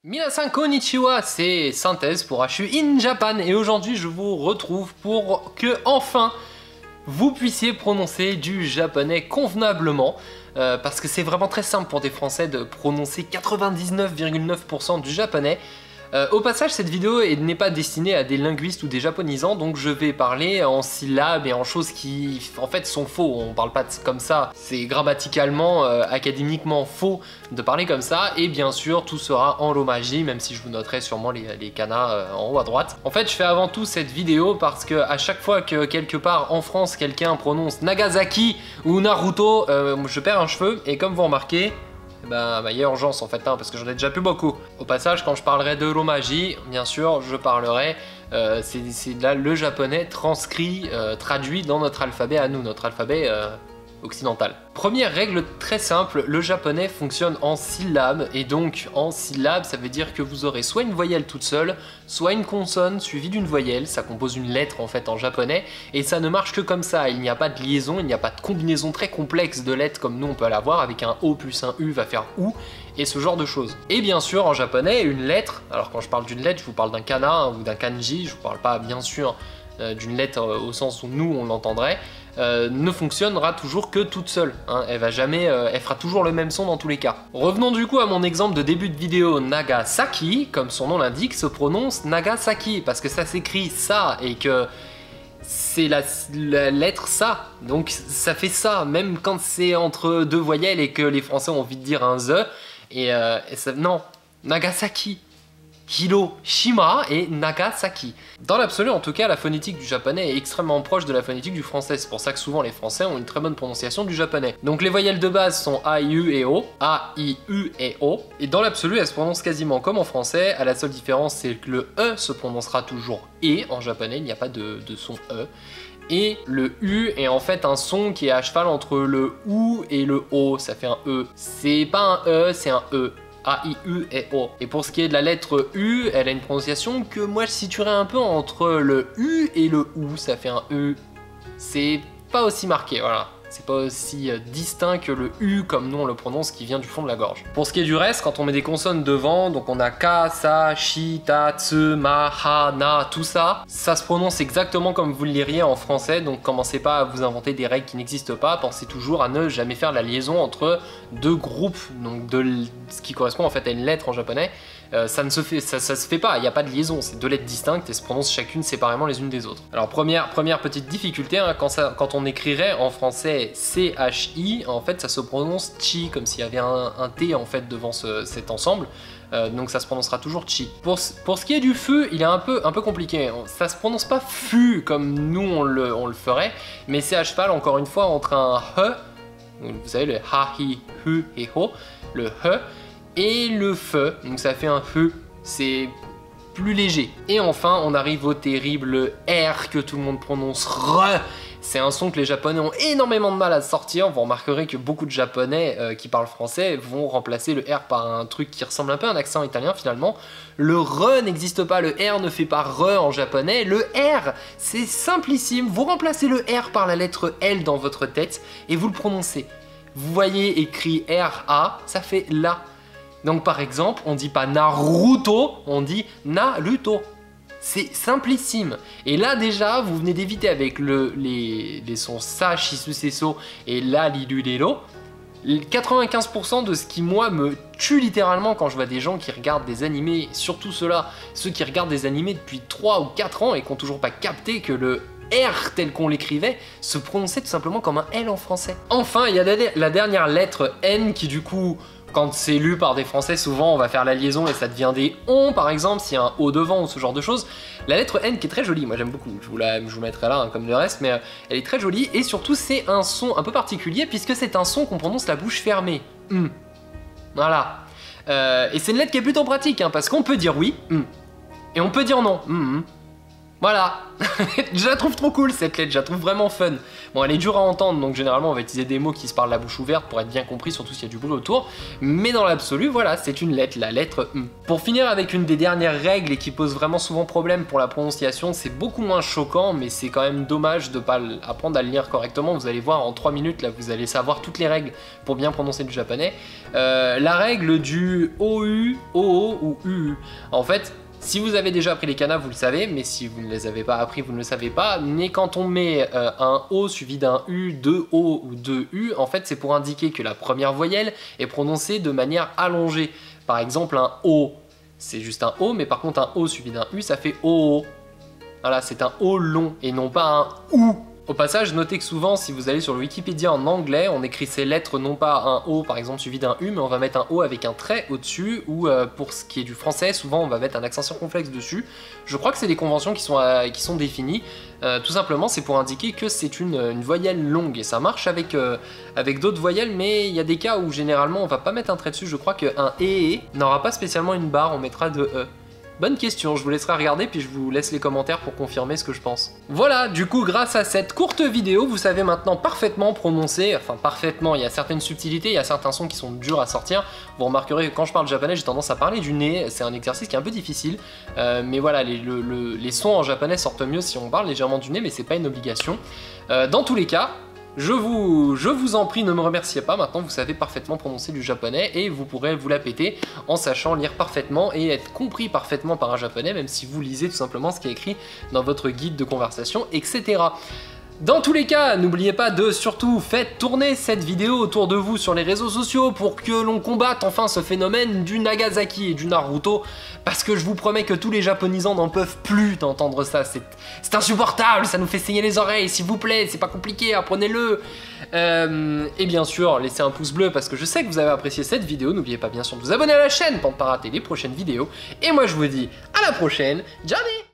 Minasan konnichiwa, c'est Synthèse pour HU in Japan et aujourd'hui je vous retrouve pour que enfin vous puissiez prononcer du japonais convenablement parce que c'est vraiment très simple pour des Français de prononcer 99,9% du japonais. Au passage, cette vidéo n'est pas destinée à des linguistes ou des japonisants, donc je vais parler en syllabes et en choses qui en fait sont faux. On parle pas comme ça, c'est grammaticalement, académiquement faux de parler comme ça, et bien sûr tout sera en romaji, même si je vous noterai sûrement les kanas en haut à droite. En fait, je fais avant tout cette vidéo parce que à chaque fois que quelque part en France quelqu'un prononce Nagasaki ou Naruto, je perds un cheveu, et comme vous remarquez, bah, il y a urgence en fait, parce que j'en ai déjà plus beaucoup. Au passage, quand je parlerai de romaji, bien sûr, je parlerai, c'est là le japonais transcrit, traduit dans notre alphabet à nous, notre alphabet occidental. Première règle très simple, le japonais fonctionne en syllabes, et donc en syllabes, ça veut dire que vous aurez soit une voyelle toute seule, soit une consonne suivie d'une voyelle, ça compose une lettre en fait en japonais, et ça ne marche que comme ça, il n'y a pas de liaison, il n'y a pas de combinaison très complexe de lettres comme nous on peut l'avoir, avec un O plus un U va faire OU, et ce genre de choses. Et bien sûr en japonais, une lettre, alors quand je parle d'une lettre, je vous parle d'un kana ou d'un kanji, je vous parle pas bien sûr d'une lettre au sens où nous on l'entendrait, ne fonctionnera toujours que toute seule, elle va jamais, elle fera toujours le même son dans tous les cas. Revenons du coup à mon exemple de début de vidéo, Nagasaki, comme son nom l'indique, se prononce Nagasaki, parce que ça s'écrit ça, et que c'est la lettre ça, donc ça fait ça, même quand c'est entre deux voyelles et que les Français ont envie de dire un the, et ça, non, Nagasaki. Hiroshima et Nagasaki. Dans l'absolu, en tout cas, la phonétique du japonais est extrêmement proche de la phonétique du français. C'est pour ça que souvent les Français ont une très bonne prononciation du japonais. Donc les voyelles de base sont A, I, U et O. A, I, U et O. Et dans l'absolu, elles se prononcent quasiment comme en français. À la seule différence, c'est que le E se prononcera toujours E en japonais. Il n'y a pas de son E. Et le U est en fait un son qui est à cheval entre le OU et le O. Ça fait un E. C'est pas un E, c'est un E. A, I, U et O. Et pour ce qui est de la lettre U, elle a une prononciation que moi je situerais un peu entre le U et le OU, ça fait un E. C'est pas aussi marqué, voilà. C'est pas aussi distinct que le U comme nous on le prononce qui vient du fond de la gorge. Pour ce qui est du reste, quand on met des consonnes devant, donc on a Ka, Sa, Shi, Ta, Tsu, Ma, Ha, Na, tout ça, ça se prononce exactement comme vous le liriez en français, donc commencez pas à vous inventer des règles qui n'existent pas, pensez toujours à ne jamais faire la liaison entre deux groupes, donc ce qui correspond en fait à une lettre en japonais. Ça se fait pas, il n'y a pas de liaison, c'est deux lettres distinctes et se prononcent chacune séparément les unes des autres. Alors première petite difficulté, quand on écrirait en français C-H-I, en fait ça se prononce chi, comme s'il y avait un T en fait devant cet ensemble, donc ça se prononcera toujours chi. Pour ce qui est du feu, il est un peu compliqué, ça se prononce pas fu comme nous on le ferait, mais c'est à cheval encore une fois entre un he, vous savez le ha, hi, hu et ho, le he, et le feu, donc ça fait un feu, c'est plus léger. Et enfin, on arrive au terrible R que tout le monde prononce re. C'est un son que les japonais ont énormément de mal à sortir. Vous remarquerez que beaucoup de japonais qui parlent français vont remplacer le R par un truc qui ressemble un peu à un accent italien finalement. Le re n'existe pas, le R ne fait pas re en japonais. Le R, c'est simplissime. Vous remplacez le R par la lettre L dans votre tête et vous le prononcez. Vous voyez écrit R-A, ça fait la. Donc par exemple, on dit pas Naruto, on dit Naruto. C'est simplissime. Et là déjà, vous venez d'éviter avec les sons sa, shisu, seso et la, lilu, lelo, 95% de ce qui moi me tue littéralement quand je vois des gens qui regardent des animés, surtout ceux qui regardent des animés depuis 3 ou 4 ans et qui n'ont toujours pas capté que le R tel qu'on l'écrivait se prononçait tout simplement comme un L en français. Enfin, il y a la dernière lettre N qui du coup, quand c'est lu par des Français, souvent on va faire la liaison et ça devient des on par exemple, s'il y a un O devant ou ce genre de choses. La lettre N qui est très jolie, moi j'aime beaucoup, je vous mettrai là comme le reste, mais elle est très jolie et surtout c'est un son un peu particulier puisque c'est un son qu'on prononce la bouche fermée. Voilà. Et c'est une lettre qui est plutôt pratique parce qu'on peut dire oui, et on peut dire non. Voilà. Je la trouve trop cool cette lettre, je la trouve vraiment fun. Bon, elle est dure à entendre, donc généralement on va utiliser des mots qui se parlent la bouche ouverte pour être bien compris, surtout s'il y a du bruit autour. Mais dans l'absolu, voilà, c'est une lettre, la lettre M. Pour finir avec une des dernières règles et qui pose vraiment souvent problème pour la prononciation, c'est beaucoup moins choquant, mais c'est quand même dommage de pas apprendre à le lire correctement. Vous allez voir en 3 minutes, là, vous allez savoir toutes les règles pour bien prononcer du japonais. La règle du OU, OO ou UU. En fait, si vous avez déjà appris les kanas, vous le savez, mais si vous ne les avez pas appris, vous ne le savez pas. Mais quand on met un O suivi d'un U, deux O ou deux U, en fait, c'est pour indiquer que la première voyelle est prononcée de manière allongée. Par exemple, un O, c'est juste un O, mais par contre, un O suivi d'un U, ça fait OO. Voilà, c'est un O long et non pas un OU. Au passage, notez que souvent, si vous allez sur le Wikipédia en anglais, on écrit ces lettres non pas un O par exemple suivi d'un U, mais on va mettre un O avec un trait au-dessus, ou pour ce qui est du français, souvent on va mettre un accent circonflexe dessus. Je crois que c'est des conventions qui sont définies. Tout simplement, c'est pour indiquer que c'est une voyelle longue, et ça marche avec d'autres voyelles, mais il y a des cas où généralement on va pas mettre un trait dessus. Je crois qu'un E n'aura pas spécialement une barre, on mettra de E. Bonne question, je vous laisserai regarder puis je vous laisse les commentaires pour confirmer ce que je pense. Voilà, du coup grâce à cette courte vidéo, vous savez maintenant parfaitement prononcer, enfin parfaitement, il y a certaines subtilités, il y a certains sons qui sont durs à sortir. Vous remarquerez que quand je parle japonais, j'ai tendance à parler du nez, c'est un exercice qui est un peu difficile. Mais voilà, les sons en japonais sortent mieux si on parle légèrement du nez, mais c'est pas une obligation. Dans tous les cas, je vous en prie, ne me remerciez pas, maintenant vous savez parfaitement prononcer du japonais et vous pourrez vous la péter en sachant lire parfaitement et être compris parfaitement par un japonais, même si vous lisez tout simplement ce qui est écrit dans votre guide de conversation, etc. Dans tous les cas, n'oubliez pas de surtout faites tourner cette vidéo autour de vous sur les réseaux sociaux pour que l'on combatte enfin ce phénomène du Nagasaki et du Naruto, parce que je vous promets que tous les japonisants n'en peuvent plus d'entendre ça, c'est insupportable, ça nous fait saigner les oreilles, s'il vous plaît, c'est pas compliqué, apprenez-le. Et bien sûr, laissez un pouce bleu parce que je sais que vous avez apprécié cette vidéo, n'oubliez pas bien sûr de vous abonner à la chaîne pour ne pas rater les prochaines vidéos, et moi je vous dis à la prochaine, Johnny!